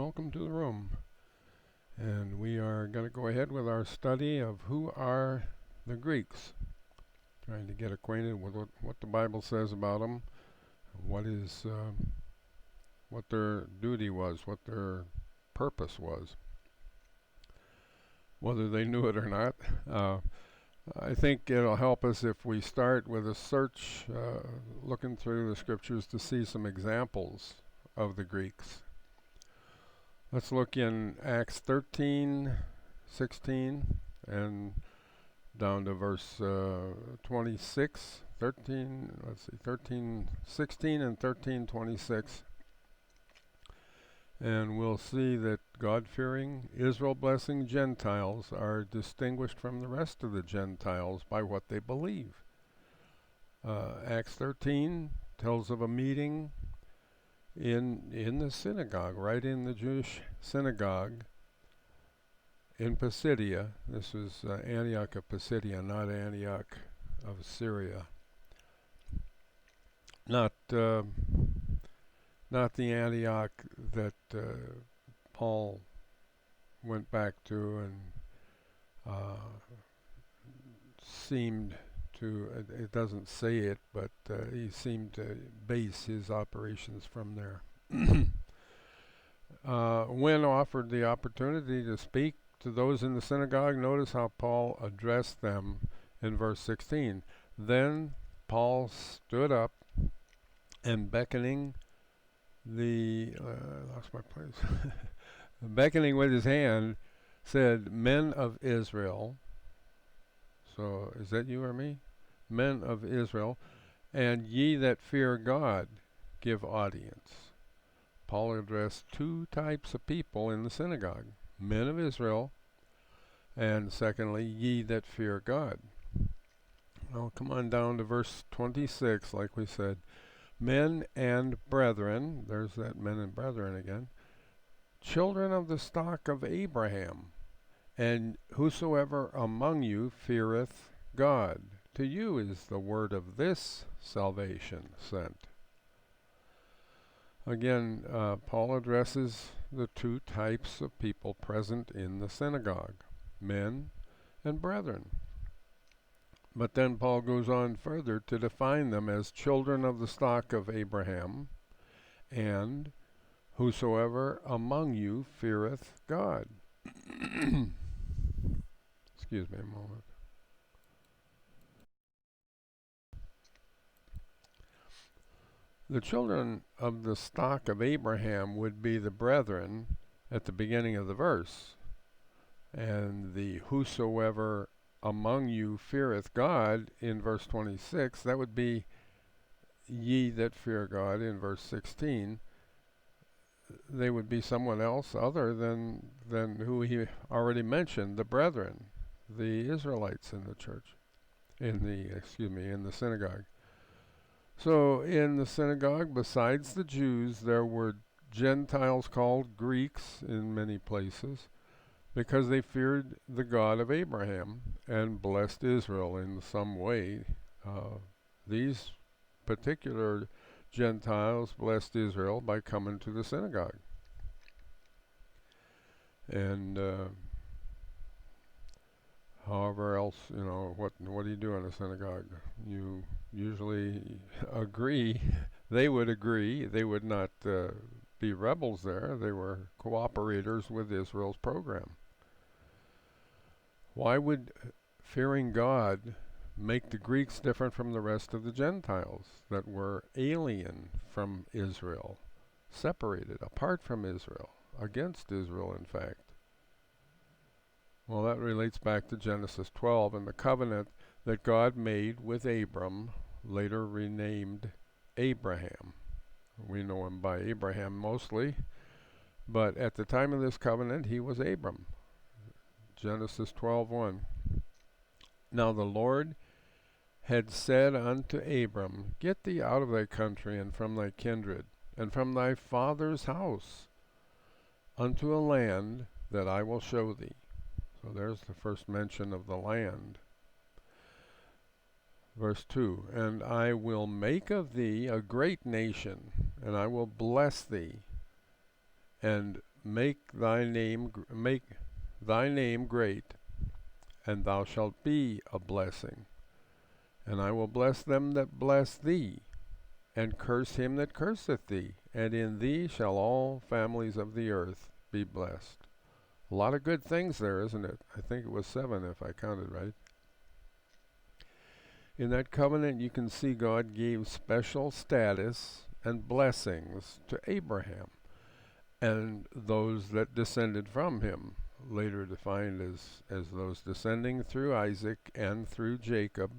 welcome to the room. And we are going to go ahead with our study of who are the Greeks. Trying to get acquainted with what the Bible says about them, what their duty was, what their purpose was, whether they knew it or not. I think it'll help us if we start with a search, looking through the scriptures to see some examples of the Greeks. Let's look in Acts 13:16 and down to verse 26, 13:16 and 13:26. And we'll see that God-fearing, Israel-blessing Gentiles are distinguished from the rest of the Gentiles by what they believe. Acts 13 tells of a meeting in the synagogue, right in the Jewish synagogue in Pisidia. This was Antioch of Pisidia, not Antioch of Syria. Not the Antioch that Paul went back to and seemed to, it doesn't say it, but he seemed to base his operations from there. When offered the opportunity to speak to those in the synagogue, notice how Paul addressed them in verse 16. Then Paul stood up and beckoning beckoning with his hand, said, "Men of Israel." So is that you or me? Men of Israel, and ye that fear God, give audience. Paul addressed two types of people in the synagogue: men of Israel, and secondly, ye that fear God. Now come on down to verse 26, like we said. Men and brethren, there's that men and brethren again, children of the stock of Abraham, and whosoever among you feareth God, to you is the word of this salvation sent. Again, Paul addresses the two types of people present in the synagogue, men and brethren. But then Paul goes on further to define them as children of the stock of Abraham, and whosoever among you feareth God. Excuse me a moment. The children of the stock of Abraham would be the brethren at the beginning of the verse. And the whosoever among you feareth God in verse 26, that would be ye that fear God in verse 16. They would be someone else other than who he already mentioned, the brethren, the Israelites in the church, in the synagogue. So in the synagogue, besides the Jews, there were Gentiles called Greeks in many places, because they feared the God of Abraham and blessed Israel in some way. These particular Gentiles blessed Israel by coming to the synagogue. And however else, what do you do in a synagogue? You usually agree. They would agree. They would not be rebels there. They were cooperators with Israel's program. Why would fearing God make the Greeks different from the rest of the Gentiles that were alien from Israel, separated, apart from Israel, against Israel, in fact? Well, that relates back to Genesis 12 and the covenant that God made with Abram, later renamed Abraham. We know him by Abraham mostly, but at the time of this covenant, he was Abram. Genesis 12:1. Now the Lord had said unto Abram, Get thee out of thy country, and from thy kindred, and from thy father's house, unto a land that I will show thee. So there's the first mention of the land. Verse 2, And I will make of thee a great nation, and I will bless thee, and make thy name great, and thou shalt be a blessing. And I will bless them that bless thee, and curse him that curseth thee, and in thee shall all families of the earth be blessed. A lot of good things there, isn't it? I think it was 7 if I counted right. In that covenant, you can see God gave special status and blessings to Abraham and those that descended from him, later defined as those descending through Isaac and through Jacob,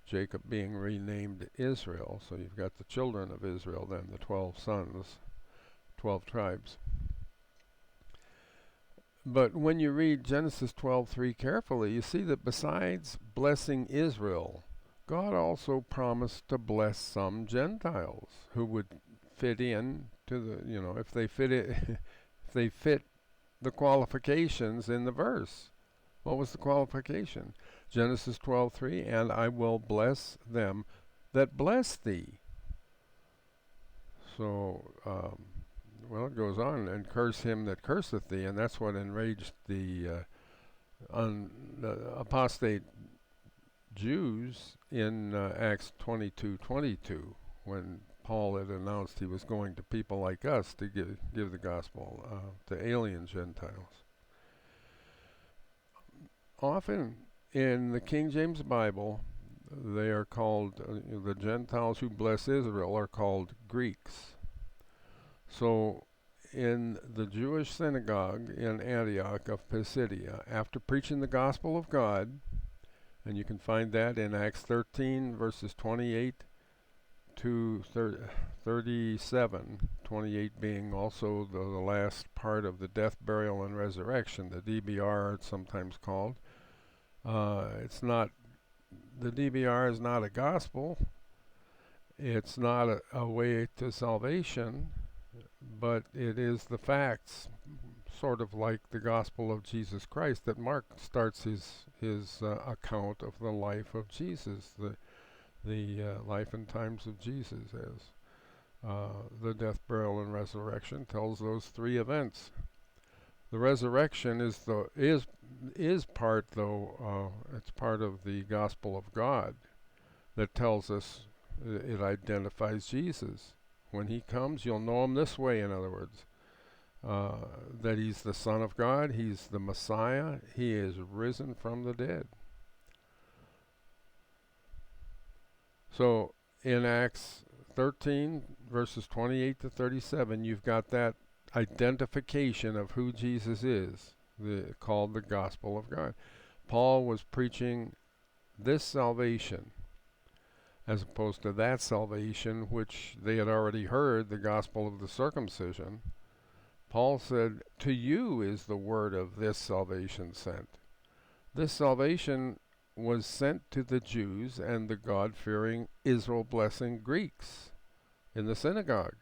Jacob being renamed Israel. So you've got the children of Israel then, the 12 sons, 12 tribes. But when you read Genesis 12:3 carefully, you see that besides blessing Israel, God also promised to bless some Gentiles who would fit in to the, if they fit it, if they fit the qualifications in the verse. What was the qualification? Genesis 12:3, and I will bless them that bless thee. So, it goes on, and curse him that curseth thee, and that's what enraged the apostate Jews in Acts 22:22, when Paul had announced he was going to people like us to give the gospel to alien Gentiles. Often in the King James Bible, they are called, the Gentiles who bless Israel are called Greeks. So in the Jewish synagogue in Antioch of Pisidia, after preaching the gospel of God, and you can find that in Acts 13 verses 28 to 37, 28 being also the last part of the death, burial, and resurrection, the DBR it's sometimes called. It's not, the DBR is not a gospel. It's not a way to salvation, but it is the facts, sort of like the gospel of Jesus Christ, that Mark starts his account of the life of Jesus, the life and times of Jesus, as the death, burial, and resurrection tells those 3 events. The resurrection is part, though, it's part of the gospel of God that tells us, it identifies Jesus. When he comes, you'll know him this way, in other words. That he's the Son of God, he's the Messiah, he is risen from the dead. So in Acts 13, verses 28 to 37, you've got that identification of who Jesus is, called the gospel of God. Paul was preaching this salvation as opposed to that salvation which they had already heard, the gospel of the circumcision. Paul said, to you is the word of this salvation sent. This salvation was sent to the Jews and the God-fearing, Israel-blessing Greeks in the synagogue.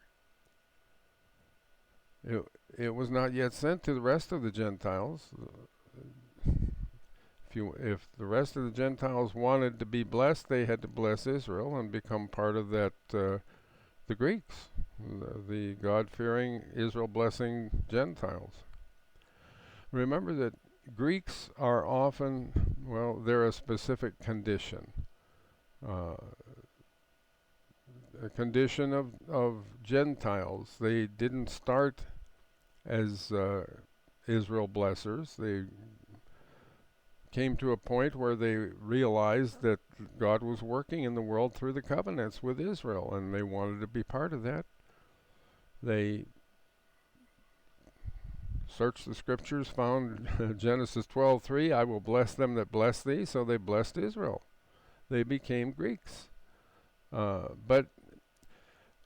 It was not yet sent to the rest of the Gentiles. If the rest of the Gentiles wanted to be blessed, they had to bless Israel and become part of that, the Greeks, the God-fearing, Israel-blessing Gentiles. Remember that Greeks are often, they're a specific condition. A condition of Gentiles. They didn't start as Israel blessers. They came to a point where they realized that God was working in the world through the covenants with Israel, and they wanted to be part of that. They searched the scriptures, found Genesis 12:3, I will bless them that bless thee, so they blessed Israel. They became Greeks. But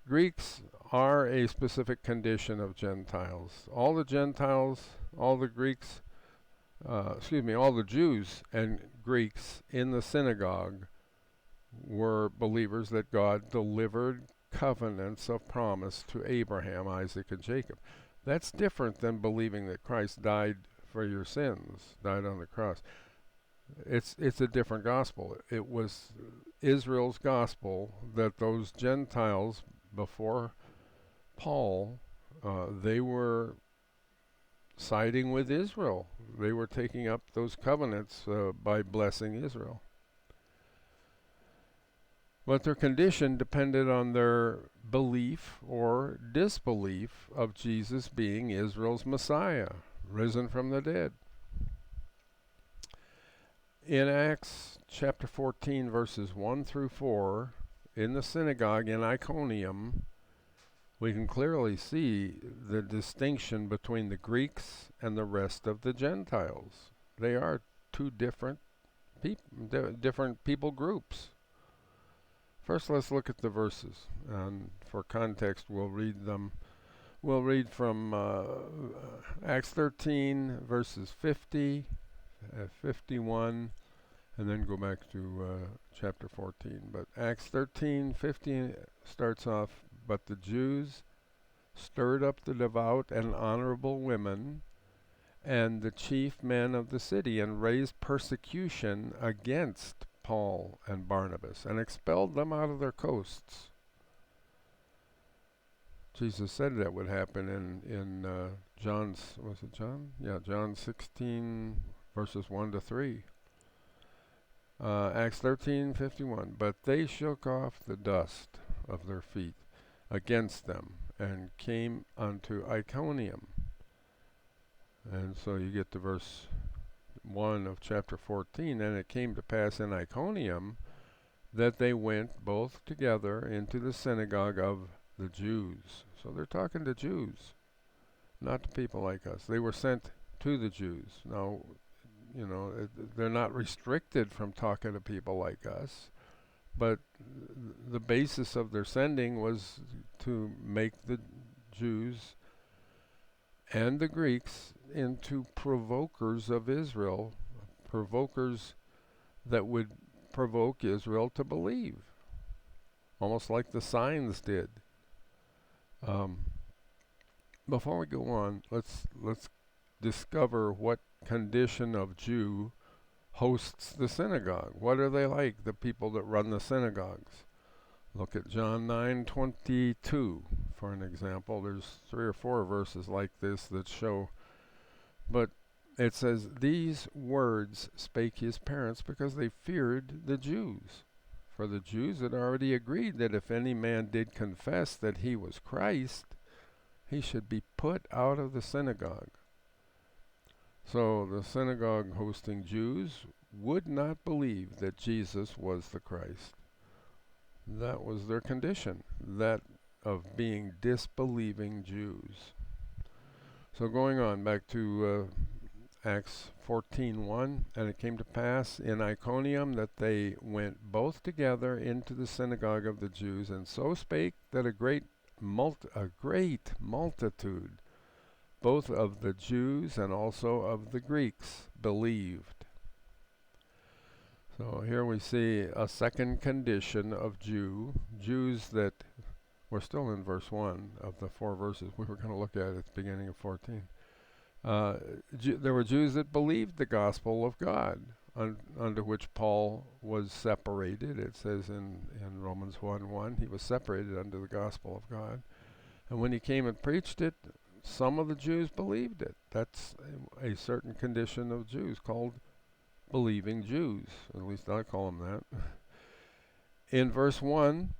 Greeks are a specific condition of Gentiles. All the Gentiles, all the Greeks, all the Jews and Greeks in the synagogue were believers that God delivered covenants of promise to Abraham, Isaac, and Jacob. That's different than believing that Christ died for your sins, died on the cross. It's a different gospel. It was Israel's gospel that those Gentiles before Paul, they were siding with Israel. They were taking up those covenants by blessing Israel. But their condition depended on their belief or disbelief of Jesus being Israel's Messiah, risen from the dead. In Acts chapter 14, verses 1 through 4, in the synagogue in Iconium, we can clearly see the distinction between the Greeks and the rest of the Gentiles. They are two different people groups. First, let's look at the verses. And for context, we'll read them. We'll read from Acts 13, verses 50, 51, and then go back to chapter 14. But Acts 13:50 starts off, "But the Jews stirred up the devout and honorable women and the chief men of the city, and raised persecution against Paul and Barnabas, and expelled them out of their coasts." Jesus said that would happen in John's, was it John? Yeah, John 16, verses 1 to 3. Acts 13:51, "But they shook off the dust of their feet against them, and came unto Iconium." And so you get to verse 1 of chapter 14, "And it came to pass in Iconium that they went both together into the synagogue of the Jews." So they're talking to Jews, not to people like us. They were sent to the Jews. Now, they're not restricted from talking to people like us, but the basis of their sending was to make the Jews and the Greeks into provokers of Israel, provokers that would provoke Israel to believe, almost like the signs did. Before we go on, let's discover what condition of Jew hosts the synagogue. What are they like, the people that run the synagogues? Look at John 9:22 for an example. There's 3 or 4 verses like this that show, but it says, "These words spake his parents because they feared the Jews. For the Jews had already agreed that if any man did confess that he was Christ, he should be put out of the synagogue." So the synagogue hosting Jews would not believe that Jesus was the Christ. That was their condition, that of being disbelieving Jews. So going on back to Acts 14:1, "And it came to pass in Iconium that they went both together into the synagogue of the Jews, and so spake that a great multitude, both of the Jews and also of the Greeks, believed." So here we see a second condition of Jews that we're still in verse 1 of the 4 verses we were going to look at the beginning of 14. There were Jews that believed the gospel of God, under which Paul was separated. It says in Romans 1:1, he was separated under the gospel of God. And when he came and preached it, some of the Jews believed it. That's a certain condition of Jews called believing Jews. At least I call them that. In verse 1,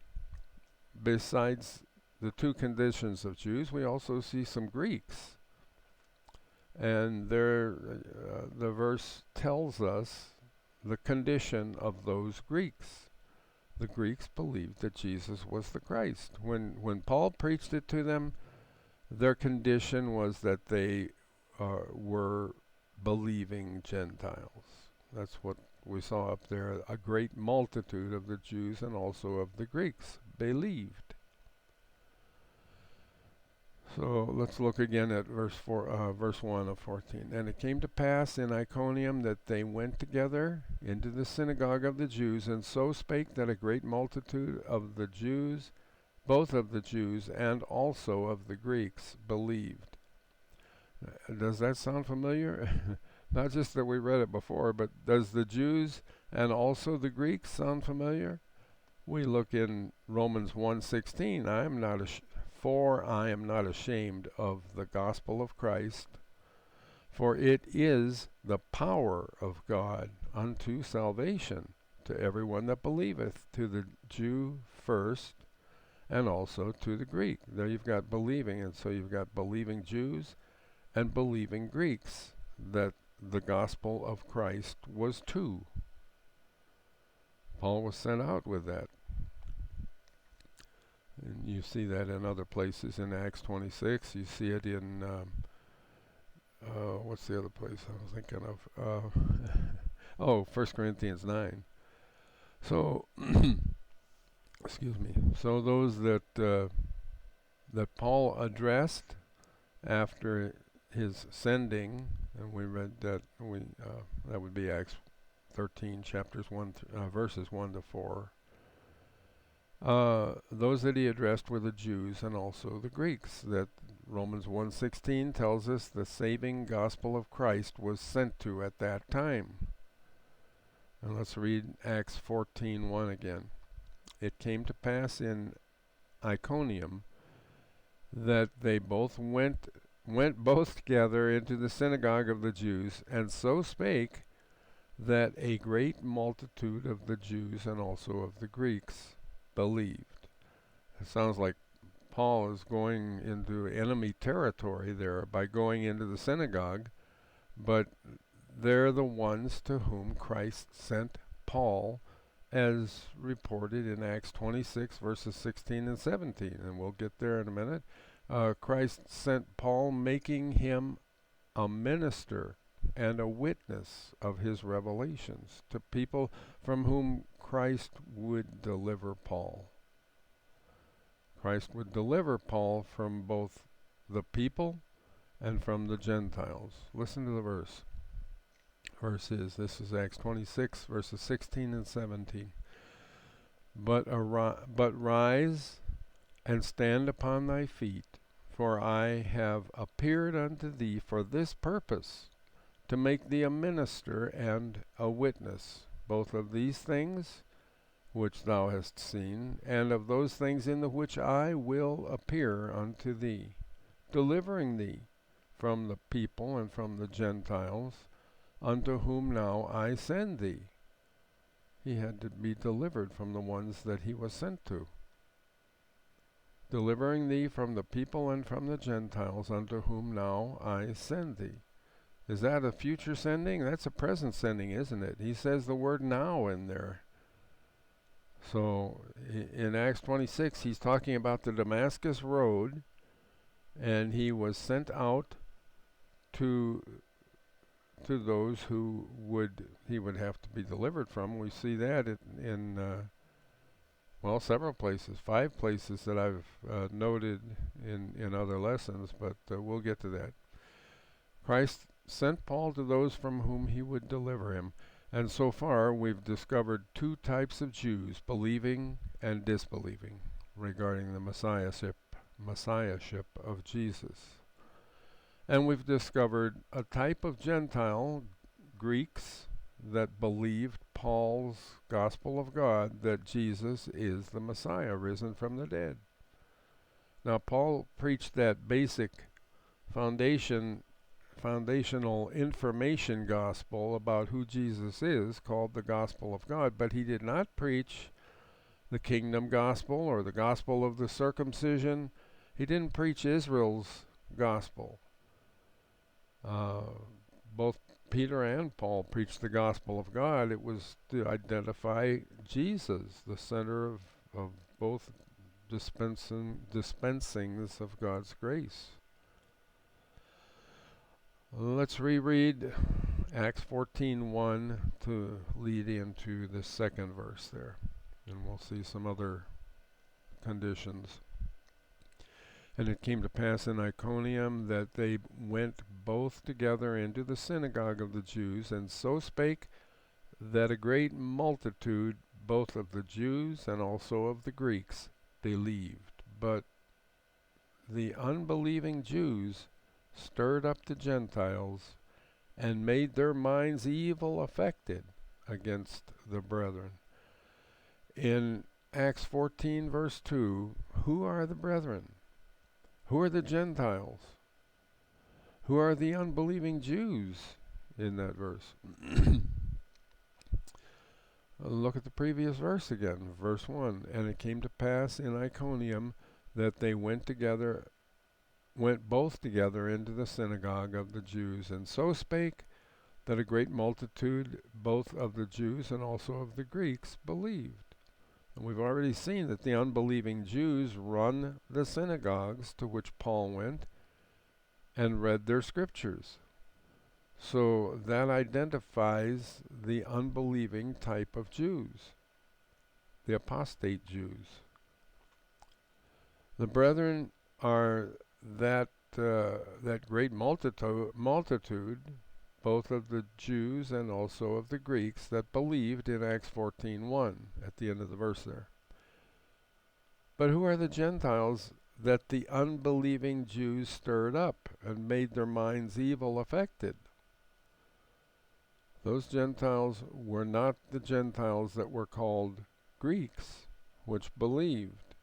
besides the 2 conditions of Jews, we also see some Greeks. And the verse tells us the condition of those Greeks. The Greeks believed that Jesus was the Christ. When Paul preached it to them, their condition was that they were believing Gentiles. That's what we saw up there. A great multitude of the Jews and also of the Greeks believed. So let's look again at verse 1 of 14. "And it came to pass in Iconium that they went together into the synagogue of the Jews, and so spake that a great multitude of the Jews, both of the Jews and also of the Greeks, believed." Does that sound familiar? Not just that we read it before, but does the Jews and also the Greeks sound familiar? We look in Romans 1:16, "I am not ashamed of the gospel of Christ, For it is the power of God unto salvation to everyone that believeth, to the Jew first, and also to the Greek. There you've got believing, and so you've got believing Jews and believing Greeks, that the gospel of Christ was to. Paul was sent out with that. And you see that in other places in Acts 26. You see it in, what's the other place I was thinking of? 1 Corinthians 9. So, excuse me. So those that Paul addressed after his sending, and we read that that would be Acts 13, verses 1 to 4. Those that he addressed were the Jews and also the Greeks. That Romans 1:16 tells us the saving gospel of Christ was sent to at that time. And let's read Acts 14:1 again. It came to pass in Iconium that they both went both together into the synagogue of the Jews, and so spake, that a great multitude of the Jews and also of the Greeks believed. It sounds like Paul is going into enemy territory there by going into the synagogue, but they're the ones to whom Christ sent Paul, as reported in Acts 26 verses 16 and 17, and we'll get there in a minute. Christ sent Paul, making him a minister and a witness of his revelations to people from whom Christ would deliver Paul. Christ would deliver Paul from both the people and from the Gentiles. Listen to the verse. This is Acts 26, verses 16 and 17. But rise and stand upon thy feet, for I have appeared unto thee for this purpose, to make thee a minister and a witness, both of these things which thou hast seen, and of those things in the which I will appear unto thee, delivering thee from the people and from the Gentiles, unto whom now I send thee. He had to be delivered from the ones that he was sent to. Delivering thee from the people and from the Gentiles, unto whom now I send thee. Is that a future sending? That's a present sending, isn't it? He says the word now in there. So in Acts 26, he's talking about the Damascus Road, and he was sent out to those who he would have to be delivered from. We see that in several places, 5 places that I've noted in other lessons, but we'll get to that. Christ sent Paul to those from whom he would deliver him. And so far, we've discovered 2 types of Jews, believing and disbelieving, regarding the messiahship of Jesus. And we've discovered a type of Gentile, Greeks, that believed Paul's gospel of God, that Jesus is the Messiah, risen from the dead. Now, Paul preached that basic foundational information gospel about who Jesus is, called the gospel of God, but he did not preach the kingdom gospel or the gospel of the circumcision. He didn't preach Israel's gospel. Both Peter and Paul preached the gospel of God. It was to identify Jesus, the center of both dispensings of God's grace. Let's reread Acts 14:1 to lead into the second verse there, and we'll see some other conditions. And it came to pass in Iconium that they went both together into the synagogue of the Jews, and so spake, that a great multitude, both of the Jews and also of the Greeks, believed. But the unbelieving Jews stirred up the Gentiles, and made their minds evil affected against the brethren. In Acts 14 verse 2, who are the brethren? Who are the Gentiles? Who are the unbelieving Jews in that verse? Look at the previous verse again, verse 1. And it came to pass in Iconium that they went both together into the synagogue of the Jews, and so spake that a great multitude, both of the Jews and also of the Greeks, believed. And we've already seen that the unbelieving Jews run the synagogues to which Paul went and read their scriptures. So that identifies the unbelieving type of Jews, the apostate Jews. The brethren are that great multitude, both of the Jews and also of the Greeks, that believed in Acts 14:1 at the end of the verse there. But who are the Gentiles that the unbelieving Jews stirred up and made their minds evil affected? Those Gentiles were not the Gentiles that were called Greeks, which believed.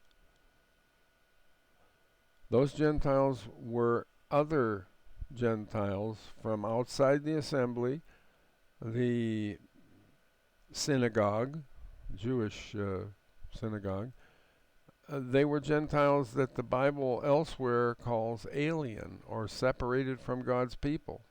Those Gentiles were other Gentiles from outside the assembly, the synagogue, Jewish synagogue. They were Gentiles that the Bible elsewhere calls alien or separated from God's people.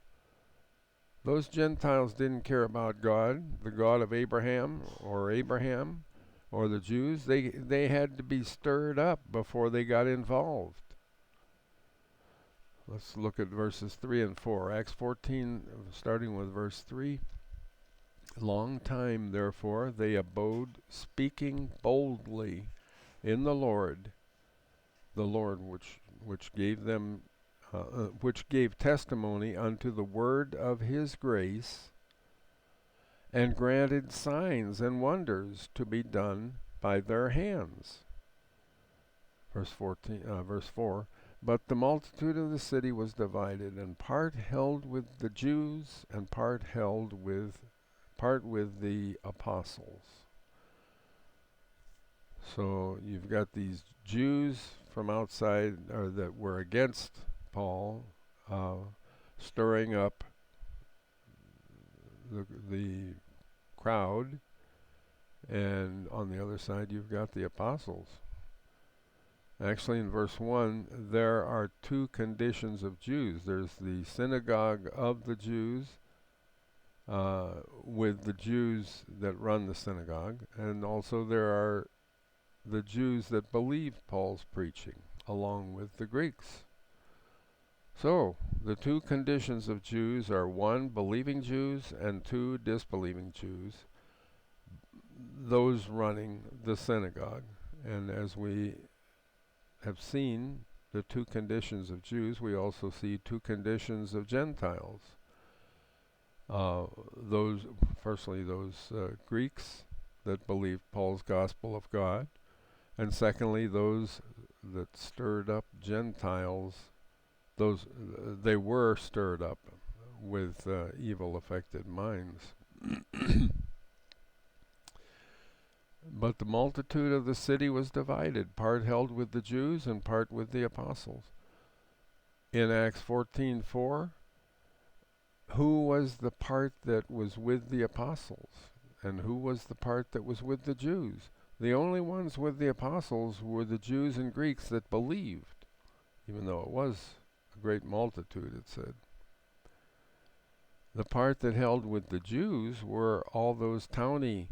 Those Gentiles didn't care about God, the God of Abraham, or the Jews. They had to be stirred up before they got involved. Let's look at verses 3 and 4. Acts 14, starting with verse 3. Long time, therefore, they abode, speaking boldly in the Lord which gave them, which gave testimony unto the word of his grace, and granted signs and wonders to be done by their hands. Verse 4. But the multitude of the city was divided, and part held with the Jews, and part with the apostles. So you've got these Jews from outside, or that were against Paul, stirring up the crowd, and on the other side you've got the apostles. Actually, in verse 1, there are two conditions of Jews. There's the synagogue of the Jews, with the Jews that run the synagogue, and also there are the Jews that believe Paul's preaching, along with the Greeks. So, the two conditions of Jews are 1, believing Jews, and 2, disbelieving Jews, those running the synagogue. And as we have seen the two conditions of Jews, we also see two conditions of Gentiles. Those Greeks that believed Paul's gospel of God, and secondly, those that stirred up Gentiles. They were stirred up with evil affected minds. But the multitude of the city was divided, part held with the Jews and part with the apostles. In Acts 14:4, who was the part that was with the apostles? And who was the part that was with the Jews? The only ones with the apostles were the Jews and Greeks that believed, even though it was a great multitude, it said. The part that held with the Jews were all those towny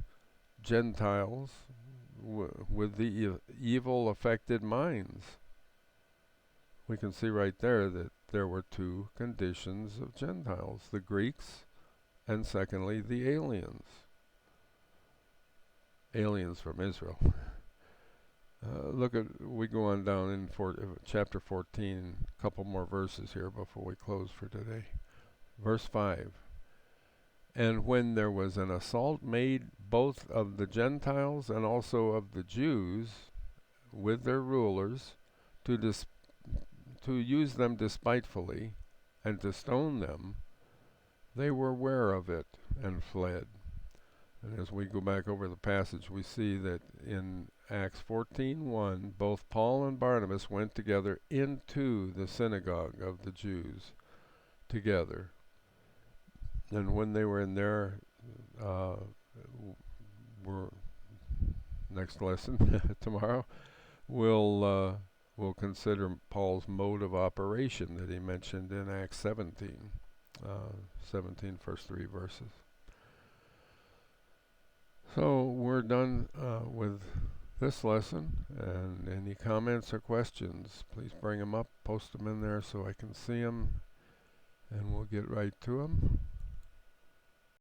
Gentiles with the evil affected minds. We can see right there that there were two conditions of Gentiles, the Greeks, and secondly, the aliens from Israel. We go on down in chapter 14, a couple more verses here before we close for today. Verse 5. And when there was an assault made both of the Gentiles and also of the Jews with their rulers to use them despitefully and to stone them, they were aware of it and fled. And as we go back over the passage, we see that in Acts 14:1, both Paul and Barnabas went together into the synagogue of the Jews. together. And when they were in there, we're next lesson tomorrow, we'll consider Paul's mode of operation that he mentioned in Acts 17, 17 first 3 verses. So we're done with this lesson, and any comments or questions, please bring them up, post them in there so I can see them, and we'll get right to them.